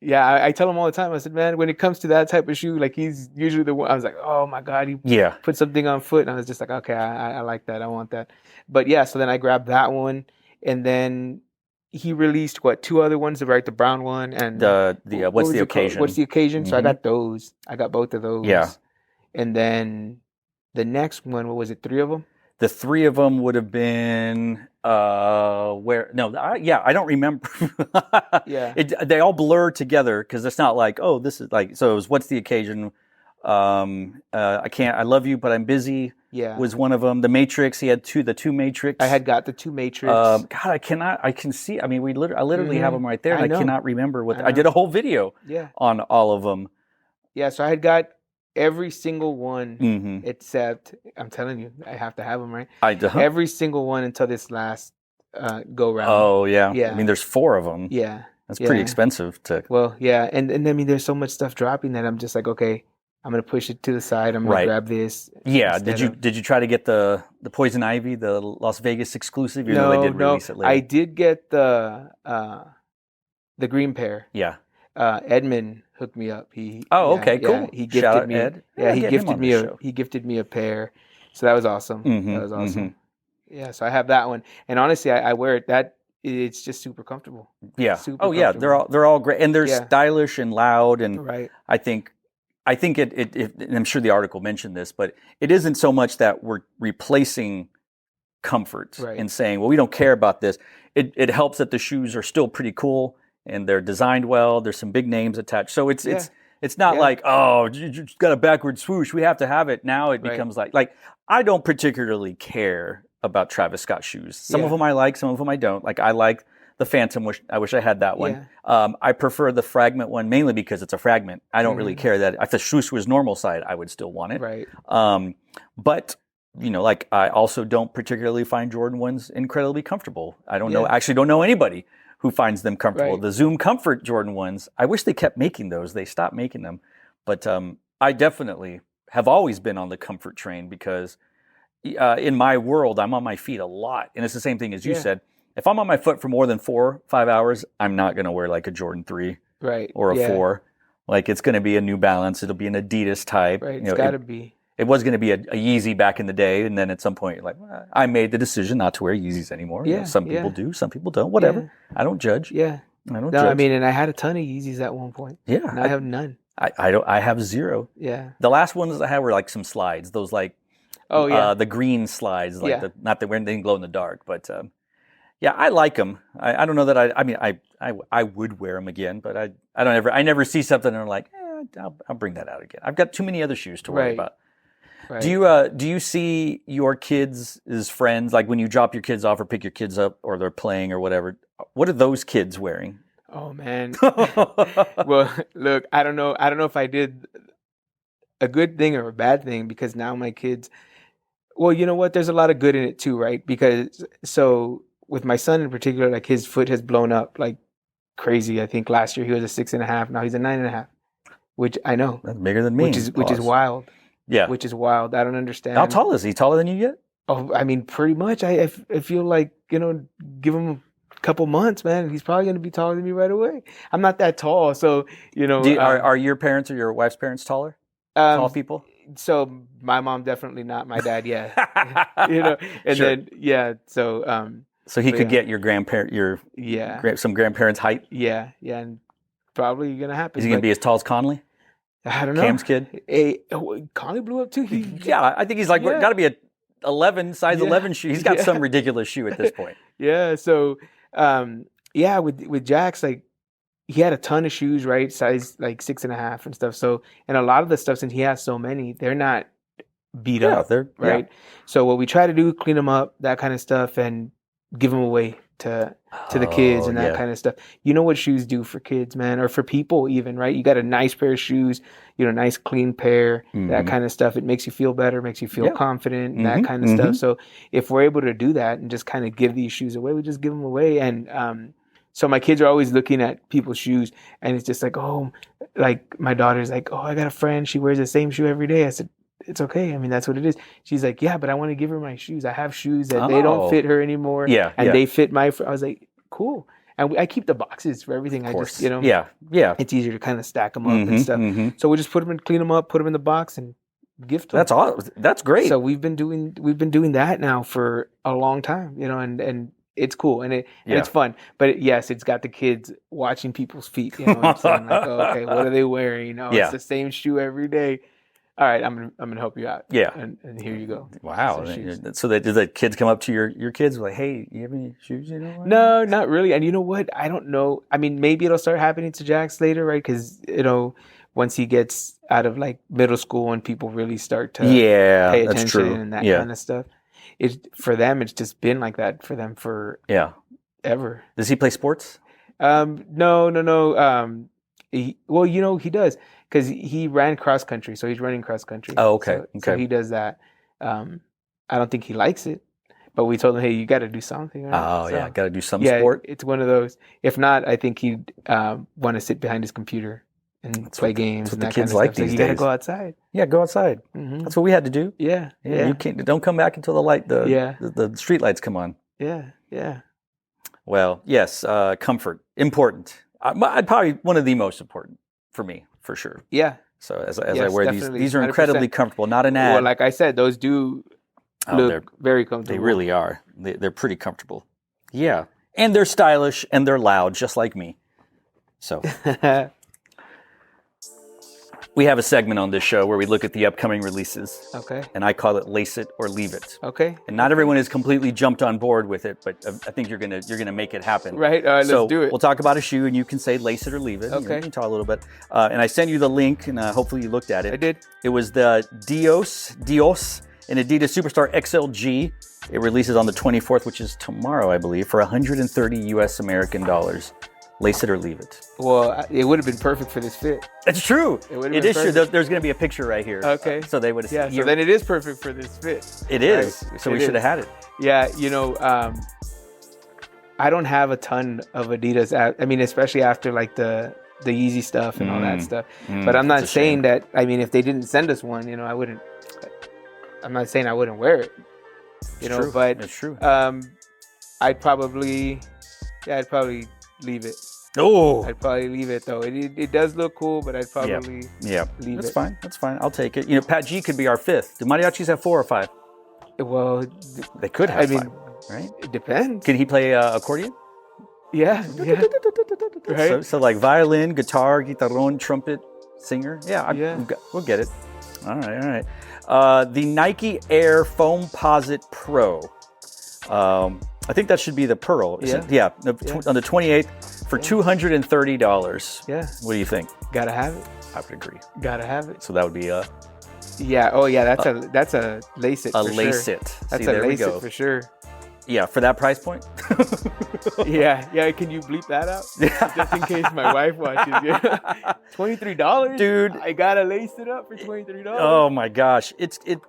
I tell him all the time, I said, man, when it comes to that type of shoe, like he's usually the one. I was like, oh my God, he put something on foot. And I was just like, okay, I like that. I want that. But so then I grabbed that one, and then he released two other ones, right? The brown one and what's the occasion? What's the occasion? So I got those. I got both of those. Yeah. And then the next one, what was it? 3 of them? The 3 of them would have been where? No, I don't remember. They all blur together because it's not like, oh, this is like. So it was what's the occasion? I can't. I love you, but I'm busy. Yeah, was one of them. The Matrix. He had the 2 Matrix. I had got the 2 Matrix. God, I cannot. I can see. I mean, I literally have them right there, and I cannot remember what. I did a whole video. On all of them. Yeah, so I had got every single one except. I'm telling you, I have to have them right. I do. Every single one until this last go round. Oh yeah. I mean, there's 4 of them. Yeah, that's pretty expensive to. Well, yeah, and I mean, there's so much stuff dropping that I'm just like, okay. I'm gonna push it to the side. I'm gonna grab this. Yeah. Did you try to get the Poison Ivy, the Las Vegas exclusive? Even though they did release it later. I did get the green pair. Yeah. Edmund hooked me up. Cool. Yeah, he gifted me. Ed. Yeah, he gifted me a pair. So that was awesome. That was awesome. Yeah. So I have that one, and honestly, I wear it. It's just super comfortable. Yeah. Comfortable. They're all great, and they're stylish and loud, and I think it and I'm sure the article mentioned this, but it isn't so much that we're replacing comfort and saying, well, we don't care about this. It helps that the shoes are still pretty cool and they're designed well. There's some big names attached. So it's not like, oh, you just got a backward swoosh, we have to have it. Now it becomes like I don't particularly care about Travis Scott shoes. Some of them I like, some of them I don't. Like I like the Phantom, I wish I had that one. I prefer the Fragment one mainly because it's a Fragment. I don't really care that if the swoosh was normal side, I would still want it. Right. But you know, like I also don't particularly find Jordan ones incredibly comfortable. I don't know, actually don't know anybody who finds them comfortable. The Zoom Comfort Jordan ones, I wish they kept making those. They stopped making them. But I definitely have always been on the comfort train because in my world, I'm on my feet a lot. And it's the same thing as you said. If I'm on my foot for more than 4 or 5 hours, I'm not going to wear like a Jordan 3 or a 4. Like it's going to be a New Balance. It'll be an Adidas type. Right, it's got to be. It was going to be a Yeezy back in the day, and then at some point, like I made the decision not to wear Yeezys anymore. You know, some people do, some people don't. Whatever. I don't judge. I don't judge. I mean, and I had a ton of Yeezys at one point. And I have none. I don't. I have 0. The last ones I had were like some slides. Those like the green slides, like not that they didn't glow in the dark, but I like them. I don't know that I mean I would wear them again, but I never see something and I'm like, I'll bring that out again. I've got too many other shoes to worry about. Right. Do you see your kids as friends, like when you drop your kids off or pick your kids up or they're playing or whatever? What are those kids wearing? Oh man. Well, look, I don't know if I did a good thing or a bad thing because now my kids. Well, you know what? There's a lot of good in it too, right? Because so with my son in particular, like his foot has blown up like crazy. I think last year he was a 6.5. Now he's a 9.5, which I know that's bigger than me, which is wild. Yeah, which is wild. I don't understand. How tall is he? Taller than you yet? Oh, I mean, pretty much. I feel like, you know, give him a couple months, man. He's probably going to be taller than me right away. I'm not that tall, so you know. Are your parents or your wife's parents taller? Tall people? So my mom definitely not. My dad, you know, and then so he could get your grandparent, some grandparents' height. Yeah, and probably gonna happen. Is he gonna be as tall as Conley? I don't know. Cam's kid? Conley blew up too. I think he's like got to be a 11 size 11 shoe. He's got some ridiculous shoe at this point. So with Jax, like he had a ton of shoes, right? Size like 6.5 and stuff. So and a lot of the stuff, since he has so many, they're not beat up. They're right. So what we try to do, clean them up, that kind of stuff, and give them away to the kids and that kind of stuff. You know what shoes do for kids, man, or for people even, right? You got a nice pair of shoes, you know, nice clean pair, that kind of stuff. It makes you feel better, makes you feel confident, and that kind of stuff. So if we're able to do that and just kind of give these shoes away, we just give them away. And so my kids are always looking at people's shoes, and it's just like, oh, like my daughter's like, oh, I got a friend, she wears the same shoe every day. I said, it's okay. I mean, that's what it is. She's like, yeah, but I want to give her my shoes. I have shoes that they don't fit her anymore. And they fit my. I was like, cool. And I keep the boxes for everything. I just, you know, it's easier to kind of stack them up and stuff. So we just put them in, clean them up, put them in the box, and gift them. That's awesome. That's great. So we've been doing that now for a long time, you know, and it's cool and it's fun. But yes, it's got the kids watching people's feet. You know what I'm saying? Like, oh, okay, what are they wearing? You know, it's the same shoe every day. All right, I'm gonna help you out. And here you go. Wow. So did the kids come up to your kids like, hey, you have any shoes? You know? No, not really. And you know what? I don't know. I mean, maybe it'll start happening to Jax later, right? Because you know, once he gets out of like middle school and people really start to pay attention and that kind of stuff. For them, it's just been like that for them for ever. Does he play sports? No. Well, you know, he does. Because he ran cross country, so he's running cross country. Oh, okay. So he does that. I don't think he likes it, but we told him, hey, you got to do something. Right? Oh, got to do some sport. It's one of those. If not, I think he'd want to sit behind his computer and play games. That's what and the that kids kind of like stuff. these so days. You got to go outside. Yeah, go outside. That's what we had to do. Yeah. You can't. Don't come back until the street lights come on. Yeah. Well, yes, comfort important. I'd probably one of the most important for me. For sure. Yeah. So as I wear these are incredibly 100%. Comfortable. Not an ad. Well, like I said, those do look very comfortable. They really are. They're pretty comfortable. Yeah. And they're stylish and they're loud, just like me. So. We have a segment on this show where we look at the upcoming releases. Okay. And I call it Lace It or Leave It. Okay. And not everyone has completely jumped on board with it, but I think you're gonna make it happen. Right. All right. So let's do it. we'll talk about a shoe, and you can say lace it or leave it. Okay. You can talk a little bit. And I sent you the link, and hopefully you looked at it. I did. It was the Dios, an Adidas Superstar XLG. It releases on the 24th, which is tomorrow, I believe, for 130 US American dollars. Lace it or leave it. Well, it would have been perfect for this fit. It's true. It is true. There's going to be a picture right here. Okay. So they would have. Yeah. So then it is perfect for this fit. It is. Right? So we should have had it. Yeah. You know, I don't have a ton of Adidas. I mean, especially after like the Yeezy stuff and all that stuff. But I'm not saying that. I mean, if they didn't send us one, you know, I wouldn't. I'm not saying I wouldn't wear it. You know, but it's true. I'd probably leave it. Oh, I'd probably leave it though. It does look cool, but I'd probably leave That's it. fine. That's fine. I'll take it. You know, Pat G could be our fifth. Do mariachis have 4 or 5? Well, they could have. I mean, 5, right? It depends. Can he play accordion? Yeah. Right. So like violin, guitar, guitarrón, trumpet, singer. We'll get it. All right. The Nike Air Foamposite Pro. I think that should be the Pearl. On the 28th for $230. Yeah. What do you think? Gotta have it. I would agree. Gotta have it. So that would be a. Yeah. Oh yeah. That's a lace it. Lace it. That's See, a lace it for sure. Yeah, for that price point. Yeah. Can you bleep that out? Just in case my wife watches. Yeah. $23, dude. I gotta lace it up for $23. Oh my gosh, You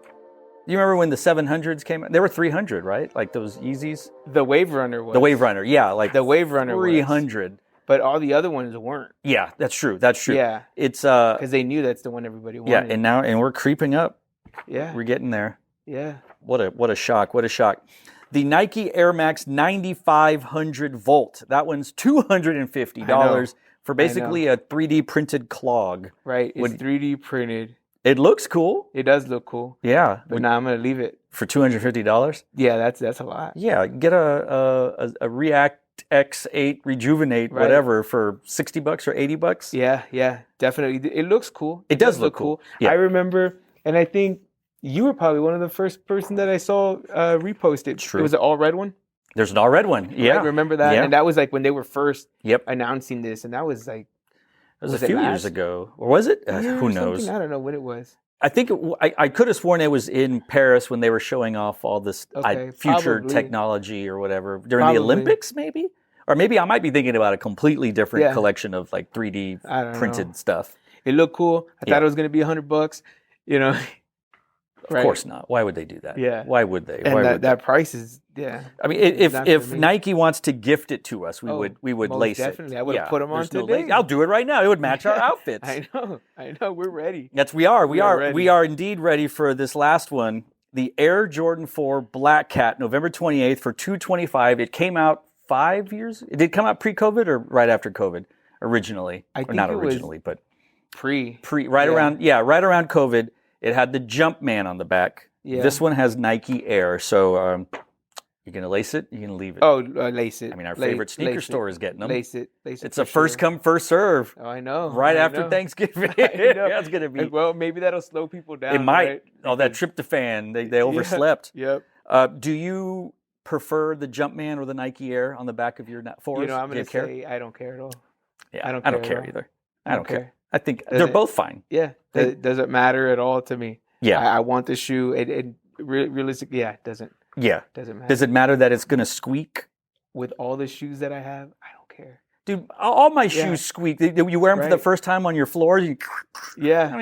remember when the 700s came out? They were 300, right? Like those Yeezys. The Wave Runner was. The Wave Runner, yeah, like the Wave Runner 300. Was. But all the other ones weren't. Yeah, that's true. Yeah, it's because they knew that's the one everybody wanted. Yeah, and we're creeping up. Yeah, we're getting there. Yeah. What a shock! What a shock! The Nike Air Max 9500 Volt. That one's $250 for basically a 3D printed clog. Right, it's 3D printed. It looks cool. It does look cool. Yeah, but now I'm gonna leave it for $250. Yeah, that's a lot. Yeah, get a React X8 Rejuvenate whatever for $60 or $80. Yeah, definitely. It looks cool. It does look cool. Yeah. I remember, and I think you were probably one of the first person that I saw repost it. True. It was an all red one. There's an all red one. Yeah, I remember that, yeah. And that was like when they were first announcing this, and that was like. It was a few years ago. Or was it? Who knows? I don't know when it was. I think I could have sworn it was in Paris when they were showing off all this future technology or whatever. During the Olympics, maybe? Or maybe I might be thinking about a completely different collection of like 3D printed stuff. It looked cool. I thought it was going to be $100, you know. Of course not. Why would they do that? Yeah. Why would they? And that price is I mean, if Nike wants to gift it to us, we would lace definitely. it. I would have put them on today. I'll do it right now. It would match our outfits. I know. We're ready. We are indeed ready for this last one. The Air Jordan 4 Black Cat, November 28th for $225. It came out 5 years. Did it come out pre-COVID or right after COVID? Originally, I think not it originally, but around COVID. It had the Jumpman on the back. Yeah. This one has Nike Air. So you're going to lace it? You're going to leave it? Oh, lace it. I mean, our favorite sneaker store is getting them. Lace it. It's a first come, first serve. Oh, I know. Right after Thanksgiving. That's going to be. Well, maybe that'll slow people down. It might. Right? Oh, that tryptophan. They overslept. Yep. Do you prefer the Jumpman or the Nike Air on the back of your 4s? You know, I'm going to say I don't care at all. Yeah, I don't care either. I don't care. I think they're both fine. Yeah. It doesn't matter at all to me. Yeah. I want the shoe. It realistically, it doesn't. Yeah. Doesn't matter. Does it matter that it's going to squeak? With all the shoes that I have, I don't care. Dude, all my shoes squeak. You wear them for the first time on your floor. I mean,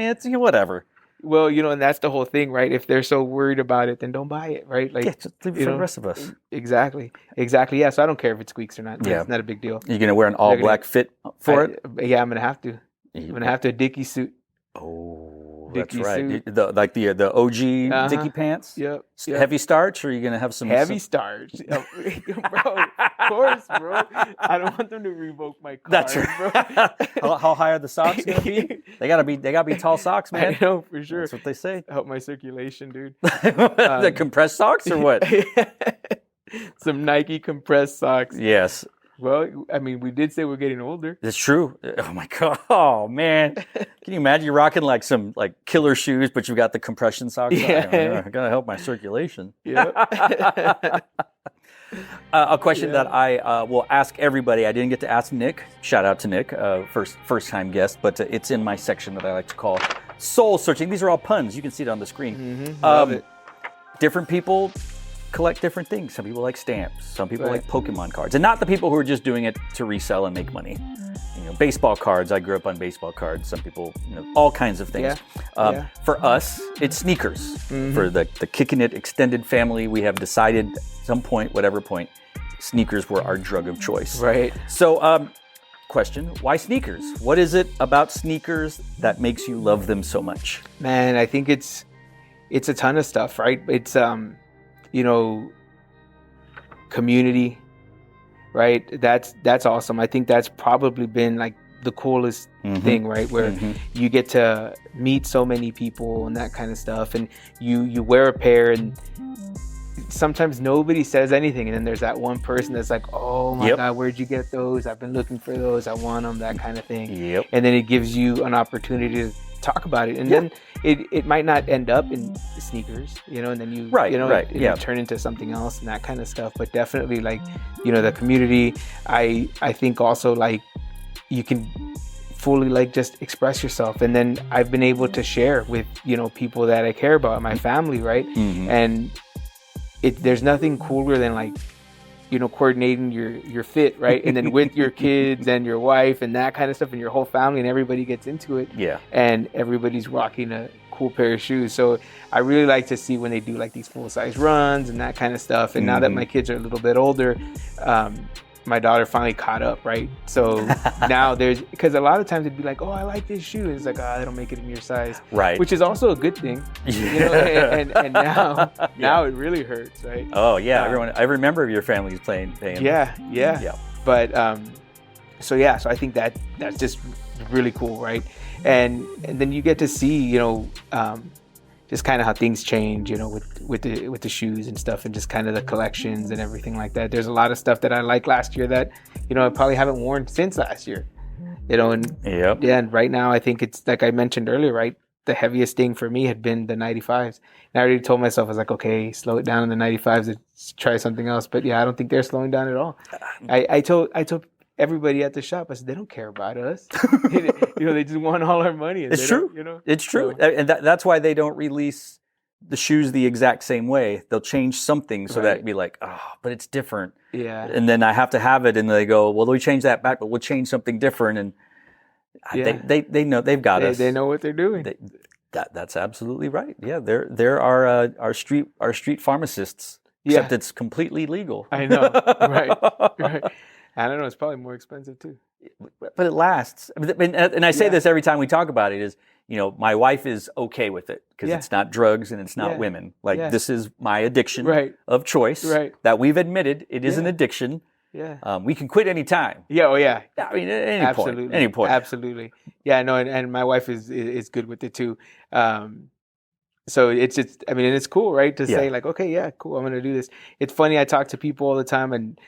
it's whatever. Well, and that's the whole thing, right? If they're so worried about it, then don't buy it, right? Like, just leave it for the rest of us. Exactly. Yeah, so I don't care if it squeaks or not. It's not a big deal. You're going to wear an all-black fit for it? Yeah, I'm going to have to. I'm going to have to a Dickie suit. Oh, Dickie that's right. Suit. The OG Dickie pants? Yep. Heavy starch, or are you going to have some... Heavy starch. Bro, of course, bro. I don't want them to revoke my card, that's right. Bro. How high are the socks going to be? They gotta be tall socks, man. I know, for sure. That's what they say. Help my circulation, dude. The compressed socks or what? Some Nike compressed socks. Yes. Well, I mean, we did say we're getting older. It's true. Oh my god. Oh man. Can you imagine you rocking like some like killer shoes, but you got the compression socks on? I gotta help my circulation. Yeah. A question that I will ask everybody. I didn't get to ask Nick. Shout out to Nick, first time guest, but it's in my section that I like to call soul searching. These are all puns. You can see it on the screen. Mm-hmm. Love it. Different people collect different things. Some people like stamps. Some people like Pokemon cards, and not the people who are just doing it to resell and make money. You know, baseball cards. I grew up on baseball cards. Some people, all kinds of things. For us, it's sneakers. Mm-hmm. For the Kicking It extended family, we have decided at some point, whatever point, sneakers were our drug of choice. Right. So, question: why sneakers? What is it about sneakers that makes you love them so much? Man, I think it's a ton of stuff, right? It's community, right? That's awesome. I think that's probably been like the coolest thing, right? Where you get to meet so many people and that kind of stuff, and you wear a pair, and sometimes nobody says anything, and then there's that one person that's like, oh my god, where'd you get those? I've been looking for those. I want them, that kind of thing. And then it gives you an opportunity to talk about it, and then it might not end up in sneakers, and then you it turn into something else and that kind of stuff. But definitely, like, the community, I think also, like, you can fully, like, just express yourself, and then I've been able to share with people that I care about, my family, right? And there's nothing cooler than, like, coordinating your fit, right? And then with your kids and your wife and that kind of stuff, and your whole family, and everybody gets into it. Yeah. And everybody's rocking a cool pair of shoes. So I really like to see when they do like these full size runs and that kind of stuff. And now that my kids are a little bit older, my daughter finally caught up, right? So now because a lot of times it'd be like, oh, I like this shoe. It's like, oh, they don't make it in your size. Right. Which is also a good thing. And now it really hurts, right? Oh, yeah. I remember your family's paying. Yeah. But, so I think that's just really cool, right? And then you get to see, just kind of how things change, with the shoes and stuff, and just kind of the collections and everything like that. There's a lot of stuff that I liked last year that, I probably haven't worn since last year, and right now I think it's like I mentioned earlier, right? The heaviest thing for me had been the 95s. And I already told myself, I was like, okay, slow it down in the 95s and try something else. But I don't think they're slowing down at all. I told everybody at the shop, I said, they don't care about us. They just want all our money. And it's true. It's true. And that's why they don't release the shoes the exact same way. They'll change something so that it'd be like, oh, but it's different. Yeah. And then I have to have it, and they go, well, we change that back, but we'll change something different. And they know they've got us. They know what they're doing. That's absolutely right. Yeah, they're our street pharmacists. Except it's completely legal. I know. Right. I don't know. It's probably more expensive too, but it lasts. And I say this every time we talk about it. Is my wife is okay with it because it's not drugs and it's not women. Like this is my addiction of choice. Right. That we've admitted it is an addiction. Yeah. We can quit any time. Yeah. Oh yeah. I mean, at any point. Any point. Absolutely. Yeah. No. And my wife is good with it too. So it's just, and it's cool, right? To say like, okay, yeah, cool. I'm going to do this. It's funny. I talk to people all the time, and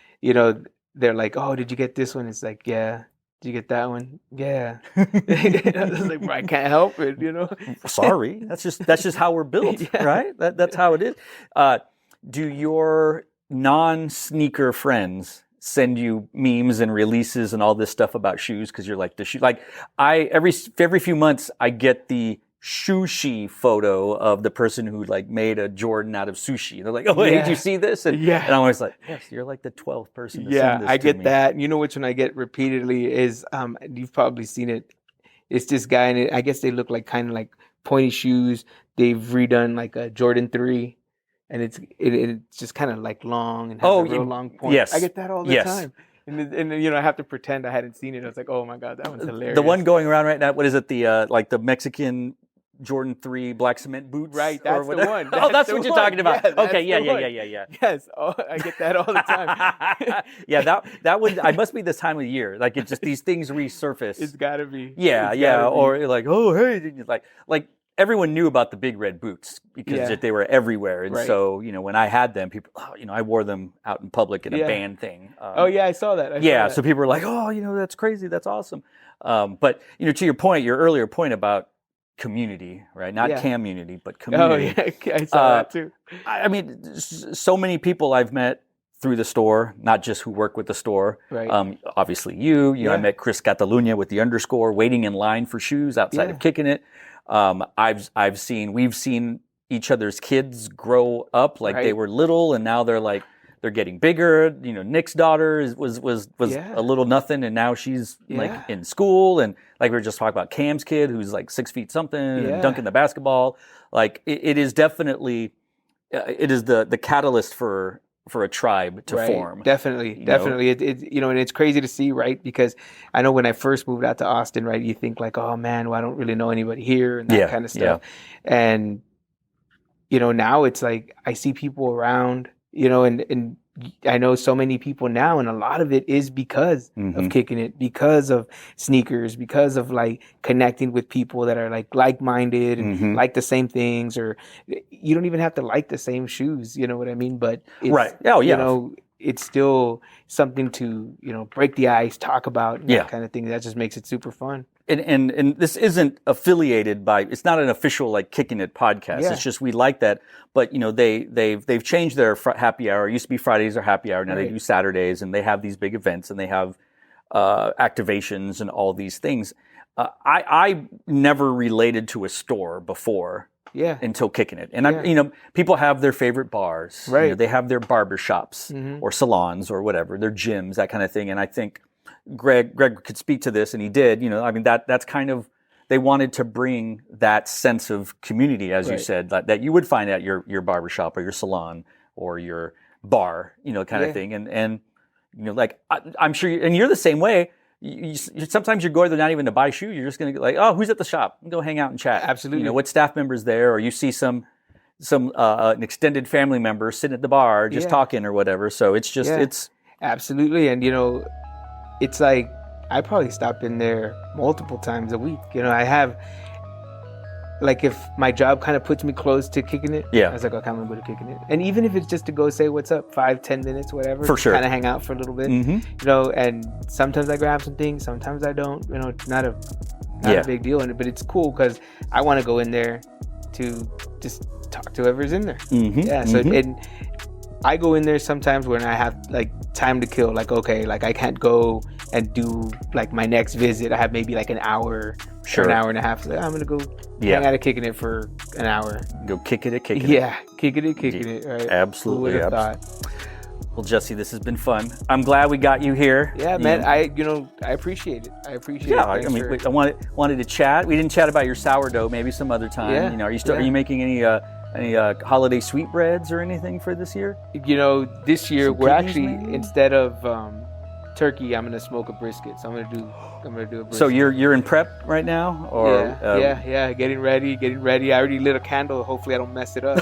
they're like, oh, did you get this one? It's like, yeah. Did you get that one? Yeah. It's like, I can't help it, Sorry. That's just how we're built, right? That's how it is. Do your non-sneaker friends send you memes and releases and all this stuff about shoes because you're like the shoe? Like every few months I get the sushi photo of the person who like made a Jordan out of sushi. They're like, oh, hey, did you see this? And I'm always like, yes, you're like the 12th person to send this I get to me. that. You know which one I get repeatedly is, you've probably seen it. It's this guy, and I guess they look like kind of like pointy shoes. They've redone like a Jordan 3, and it's just kind of like long and has a real long point. Yes. I get that all the time. And then, I have to pretend I hadn't seen it. I was like, oh my God, that one's hilarious. The one going around right now, what is it? The like the Mexican Jordan 3 black cement boots, right? That's the one. That's what you're talking about. Okay, yeah. Yes, I get that all the time. that would. I must be this time of year. Like it's just these things resurface. It's gotta be. Yeah. Or you're like, oh hey, like everyone knew about the big red boots because they were everywhere. And so, when I had them, people, I wore them out in public in a band thing. I saw that. So people were like, that's crazy. That's awesome. But, to your point, your earlier point about community, right? Not community, but community. Oh, yeah. I saw that too. I mean, so many people I've met through the store, not just who work with the store. Right. Obviously I met Chris Catalunya with the underscore waiting in line for shoes outside of Kicking It. We've seen each other's kids grow up like they were little, and now they're getting bigger. Nick's daughter was a little nothing, and now she's like in school, and like we were just talking about Cam's kid who's like 6 feet something and dunking the basketball. Like it is definitely, it is the catalyst for a tribe to form. Definitely. It and it's crazy to see, right? Because I know when I first moved out to Austin, right, you think like, oh man, well, I don't really know anybody here and that kind of stuff. And now it's like I see people around, and I know so many people now, and a lot of it is because of Kicking It, because of sneakers, because of like connecting with people that are like-minded and like the same things, or you don't even have to like the same shoes, you know what I mean? But it's, it's still something to, break the ice, talk about, and that kind of thing. That just makes it super fun. And this isn't affiliated by, it's not an official like Kicking It podcast. It's just, we like that. But they've changed their happy hour. It used to be Fridays or happy hour. Now they do Saturdays, and they have these big events, and they have activations and all these things. I never related to a store before. Until Kicking It. And people have their favorite bars. Right. They have their barber shops or salons or whatever, their gyms, that kind of thing. And I think Greg could speak to this, and he did. That's kind of, they wanted to bring that sense of community, as you said, that you would find at your barber shop or your salon or your bar, kind of thing. And I'm sure, and you're the same way. Sometimes you're going there not even to buy shoes. You're just going to get like, oh, who's at the shop? Go hang out and chat. Absolutely. What staff member's there, or you see some an extended family member sitting at the bar just talking or whatever. So it's just it's absolutely. And it's like I probably stop in there multiple times a week. I have, like, if my job kind of puts me close to Kicking It, I was like, okay, I'm gonna go to Kicking It. And even if it's just to go say what's up, 5-10 minutes, whatever, for sure, kind of hang out for a little bit, and sometimes I grab some things, sometimes I don't. It's not a big deal in it, but it's cool because I want to go in there to just talk to whoever's in there. So and I go in there sometimes when I have like time to kill, like, okay, like I can't go and do like my next visit. I have maybe like an hour or an hour and a half. Like, I'm gonna go hang out at Kicking It for an hour. Go kick it at Kicking It. Yeah, kicking it. Right? Absolutely. Who would have thought? Well, Jesse, this has been fun. I'm glad we got you here. Yeah, man. I appreciate it. Yeah, I mean, I wanted to chat. We didn't chat about your sourdough. Maybe some other time. Yeah. Are you making any holiday sweetbreads or anything for this year? This year some we're cookies, actually maybe? Instead of turkey, I'm gonna smoke a brisket. So I'm gonna do a brisket. So you're in prep right now, or getting ready. I already lit a candle. Hopefully I don't mess it up.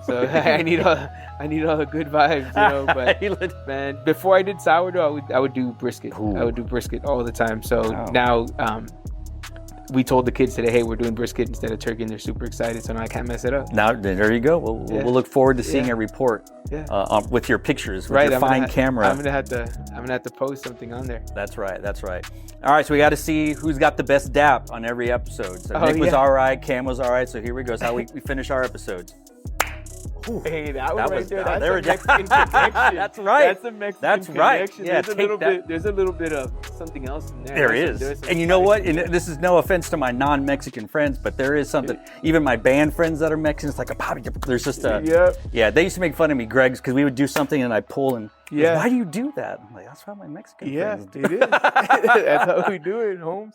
So I need all the good vibes, But man, before I did sourdough, I would do brisket. Ooh. I would do brisket all the time. So now we told the kids today, hey, we're doing brisket instead of turkey, and they're super excited. So now I can't mess it up. Now there you go. We'll look forward to seeing a report with your pictures, with your fine camera. I'm gonna have to post something on there. That's right. All right, so we got to see who's got the best dap on every episode. So Nick was all right, Cam was all right. So here we go. That's how we finish our episodes. Ooh, hey, that one right there. That's a Mexican connection. That's right. That's a Mexican connection. Yeah, there's a little bit of something else in there. There is. And you know what? And this is no offense to my non-Mexican friends, but there is something. Even my band friends that are Mexican, it's like there's just a. Yeah, they used to make fun of me, Greg's, because we would do something and I'd pull and. Yeah. Why do you do that? I'm like, that's how my Mexican friends do. Yeah, it is. That's how we do it, Holmes.